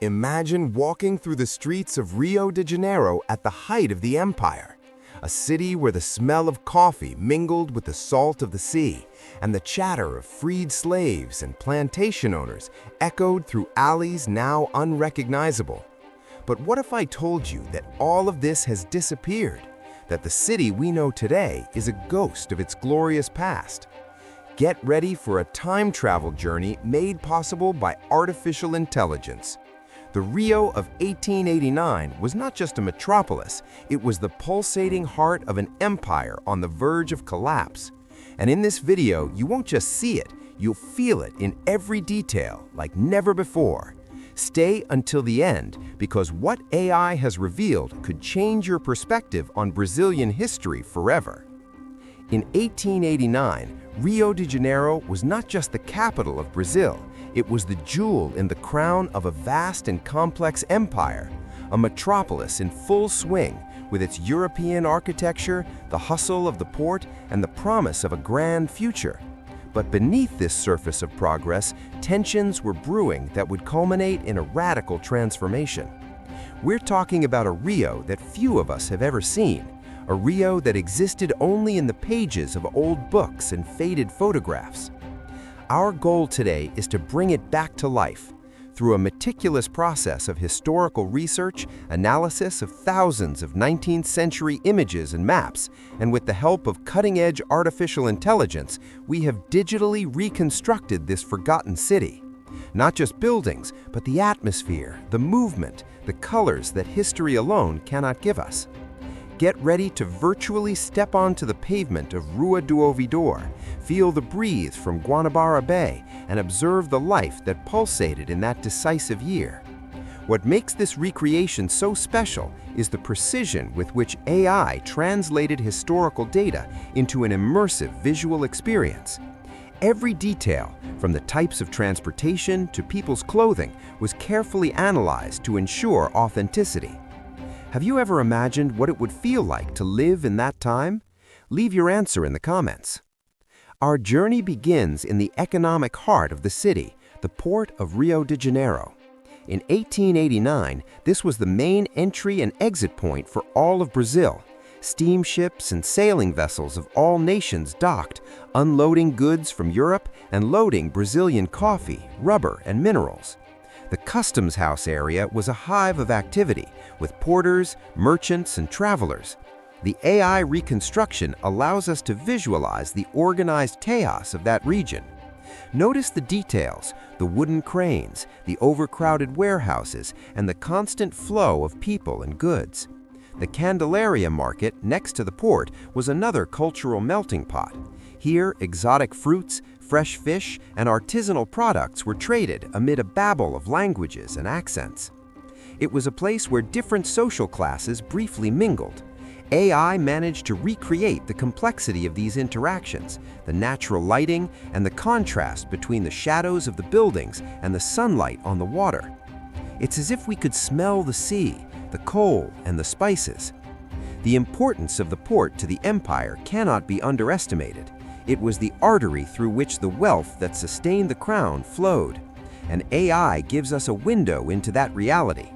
Imagine walking through the streets of Rio de Janeiro at the height of the empire, a city where the smell of coffee mingled with the salt of the sea, and the chatter of freed slaves and plantation owners echoed through alleys now unrecognizable. But what if I told you that all of this has disappeared, that the city we know today is a ghost of its glorious past? Get ready for a time travel journey made possible by artificial intelligence. The Rio of 1889 was not just a metropolis, it was the pulsating heart of an empire on the verge of collapse. And in this video, you won't just see it, you'll feel it in every detail, like never before. Stay until the end, because what AI has revealed could change your perspective on Brazilian history forever. In 1889, Rio de Janeiro was not just the capital of Brazil, it was the jewel in the crown of a vast and complex empire, a metropolis in full swing, with its European architecture, the hustle of the port, and the promise of a grand future. But beneath this surface of progress, tensions were brewing that would culminate in a radical transformation. We're talking about a Rio that few of us have ever seen, a Rio that existed only in the pages of old books and faded photographs. Our goal today is to bring it back to life through a meticulous process of historical research, analysis of thousands of 19th century images and maps, and with the help of cutting-edge artificial intelligence, we have digitally reconstructed this forgotten city. Not just buildings, but the atmosphere, the movement, the colors that history alone cannot give us. Get ready to virtually step onto the pavement of Rua do Ouvidor, feel the breeze from Guanabara Bay, and observe the life that pulsated in that decisive year. What makes this recreation so special is the precision with which AI translated historical data into an immersive visual experience. Every detail, from the types of transportation to people's clothing, was carefully analyzed to ensure authenticity. Have you ever imagined what it would feel like to live in that time? Leave your answer in the comments. Our journey begins in the economic heart of the city, the port of Rio de Janeiro. In 1889, this was the main entry and exit point for all of Brazil. Steamships and sailing vessels of all nations docked, unloading goods from Europe and loading Brazilian coffee, rubber, and minerals. The customs house area was a hive of activity, with porters, merchants, and travelers. The AI reconstruction allows us to visualize the organized chaos of that region. Notice the details, the wooden cranes, the overcrowded warehouses, and the constant flow of people and goods. The Candelaria market next to the port was another cultural melting pot. Here, exotic fruits, fresh fish, and artisanal products were traded amid a babel of languages and accents. It was a place where different social classes briefly mingled. AI managed to recreate the complexity of these interactions, the natural lighting, and the contrast between the shadows of the buildings and the sunlight on the water. It's as if we could smell the sea, the coal, and the spices. The importance of the port to the empire cannot be underestimated. It was the artery through which the wealth that sustained the crown flowed, and AI gives us a window into that reality.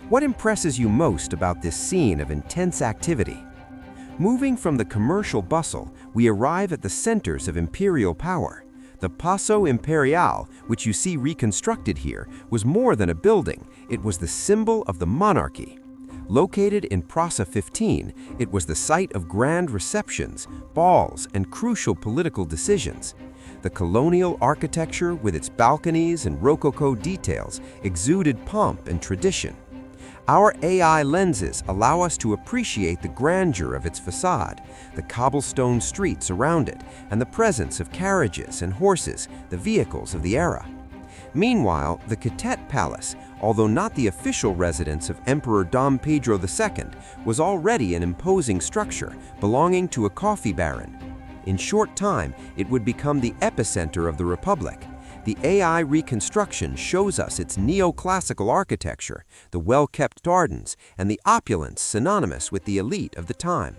What impresses you most about this scene of intense activity? Moving from the commercial bustle, we arrive at the centers of imperial power. The Paço Imperial, which you see reconstructed here, was more than a building, it was the symbol of the monarchy. Located in Praça 15, it was the site of grand receptions, balls, and crucial political decisions. The colonial architecture, with its balconies and Rococo details, exuded pomp and tradition. Our AI lenses allow us to appreciate the grandeur of its facade, the cobblestone streets around it, and the presence of carriages and horses, the vehicles of the era. Meanwhile, the Catet Palace, although not the official residence of Emperor Dom Pedro II, was already an imposing structure belonging to a coffee baron. In short time, it would become the epicenter of the Republic. The AI reconstruction shows us its neoclassical architecture, the well-kept gardens, and the opulence synonymous with the elite of the time.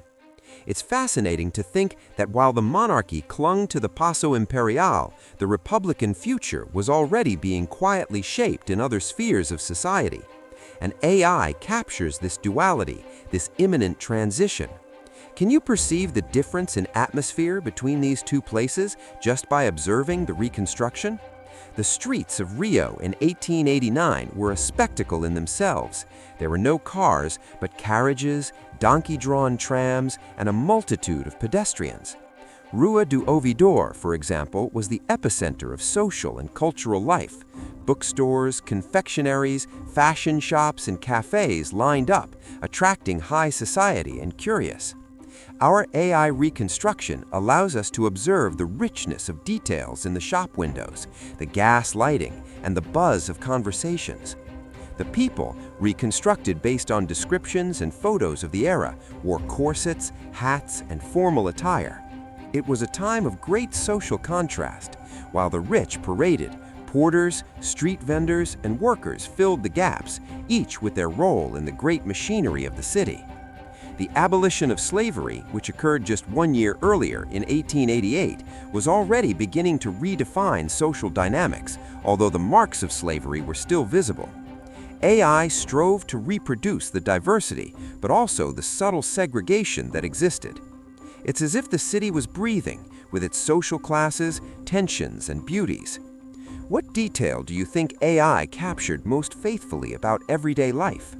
It's fascinating to think that while the monarchy clung to the Paso Imperial, the Republican future was already being quietly shaped in other spheres of society. And AI captures this duality, this imminent transition. Can you perceive the difference in atmosphere between these two places just by observing the reconstruction? The streets of Rio in 1889 were a spectacle in themselves. There were no cars, but carriages, donkey-drawn trams, and a multitude of pedestrians. Rua do Ouvidor, for example, was the epicenter of social and cultural life. Bookstores, confectionaries, fashion shops, and cafes lined up, attracting high society and curious. Our AI reconstruction allows us to observe the richness of details in the shop windows, the gas lighting, and the buzz of conversations. The people, reconstructed based on descriptions and photos of the era, wore corsets, hats, and formal attire. It was a time of great social contrast. While the rich paraded, porters, street vendors, and workers filled the gaps, each with their role in the great machinery of the city. The abolition of slavery, which occurred just 1 year earlier in 1888, was already beginning to redefine social dynamics, although the marks of slavery were still visible. AI strove to reproduce the diversity, but also the subtle segregation that existed. It's as if the city was breathing, with its social classes, tensions, and beauties. What detail do you think AI captured most faithfully about everyday life?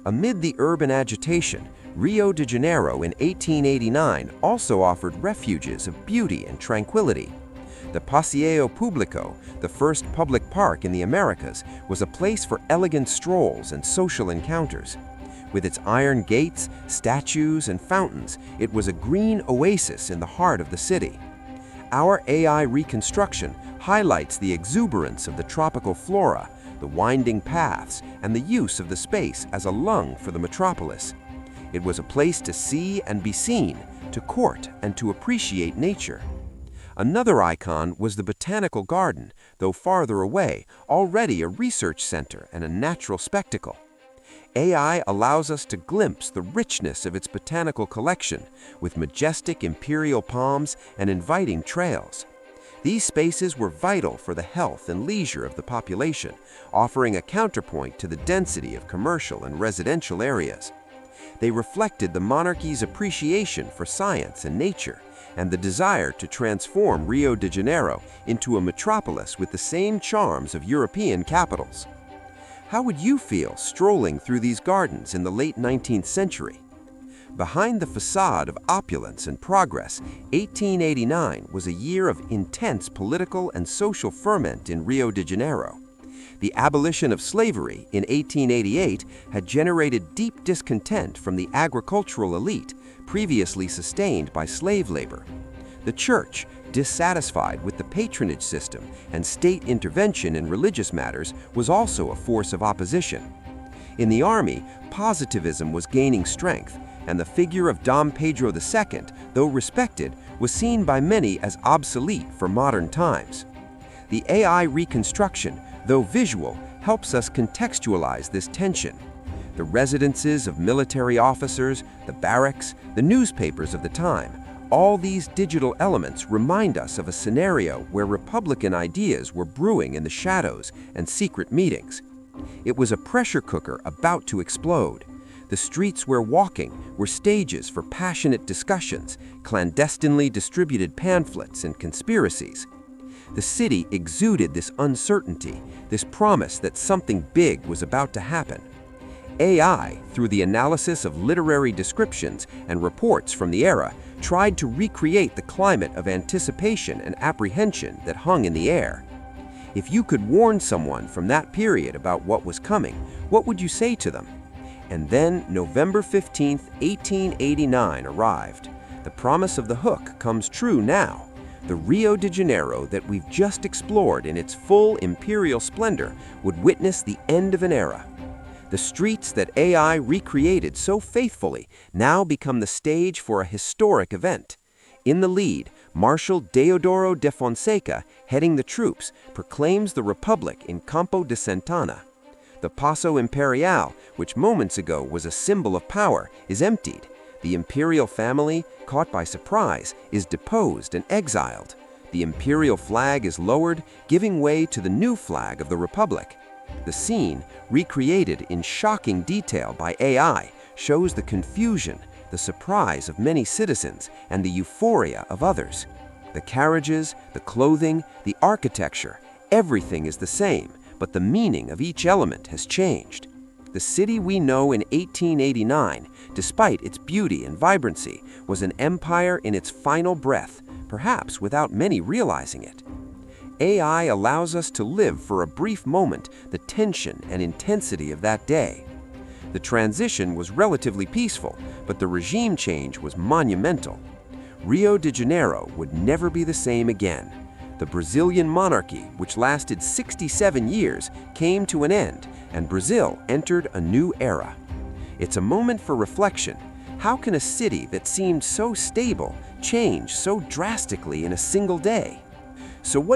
Amid the urban agitation, Rio de Janeiro in 1889 also offered refuges of beauty and tranquility. The Passeio Público, the first public park in the Americas, was a place for elegant strolls and social encounters. With its iron gates, statues, and fountains, it was a green oasis in the heart of the city. Our AI reconstruction highlights the exuberance of the tropical flora, the winding paths, and the use of the space as a lung for the metropolis. It was a place to see and be seen, to court and to appreciate nature. Another icon was the Botanical Garden, though farther away, already a research center and a natural spectacle. AI allows us to glimpse the richness of its botanical collection, with majestic imperial palms and inviting trails. These spaces were vital for the health and leisure of the population, offering a counterpoint to the density of commercial and residential areas. They reflected the monarchy's appreciation for science and nature, and the desire to transform Rio de Janeiro into a metropolis with the same charms of European capitals. How would you feel strolling through these gardens in the late 19th century? Behind the facade of opulence and progress, 1889 was a year of intense political and social ferment in Rio de Janeiro. The abolition of slavery in 1888 had generated deep discontent from the agricultural elite, previously sustained by slave labor. The church, dissatisfied with the patronage system and state intervention in religious matters, was also a force of opposition. In the army, positivism was gaining strength, and the figure of Dom Pedro II, though respected, was seen by many as obsolete for modern times. The AI reconstruction, though visual, helps us contextualize this tension. The residences of military officers, the barracks, the newspapers of the time, all these digital elements remind us of a scenario where Republican ideas were brewing in the shadows and secret meetings. It was a pressure cooker about to explode. The streets we're walking were stages for passionate discussions, clandestinely distributed pamphlets, and conspiracies. The city exuded this uncertainty, this promise that something big was about to happen. AI, through the analysis of literary descriptions and reports from the era, tried to recreate the climate of anticipation and apprehension that hung in the air. If you could warn someone from that period about what was coming, what would you say to them? And then November 15, 1889 arrived. The promise of the hook comes true now. The Rio de Janeiro that we've just explored in its full imperial splendor would witness the end of an era. The streets that AI recreated so faithfully now become the stage for a historic event. In the lead, Marshal Deodoro de Fonseca, heading the troops, proclaims the Republic in Campo de Santana. The Paso Imperial, which moments ago was a symbol of power, is emptied. The imperial family, caught by surprise, is deposed and exiled. The imperial flag is lowered, giving way to the new flag of the Republic. The scene, recreated in shocking detail by AI, shows the confusion, the surprise of many citizens, and the euphoria of others. The carriages, the clothing, the architecture, everything is the same, but the meaning of each element has changed. The city we know in 1889, despite its beauty and vibrancy, was an empire in its final breath, perhaps without many realizing it. AI allows us to live for a brief moment the tension and intensity of that day. The transition was relatively peaceful, but the regime change was monumental. Rio de Janeiro would never be the same again. The Brazilian monarchy, which lasted 67 years, came to an end, and Brazil entered a new era. It's a moment for reflection. How can a city that seemed so stable change so drastically in a single day? So what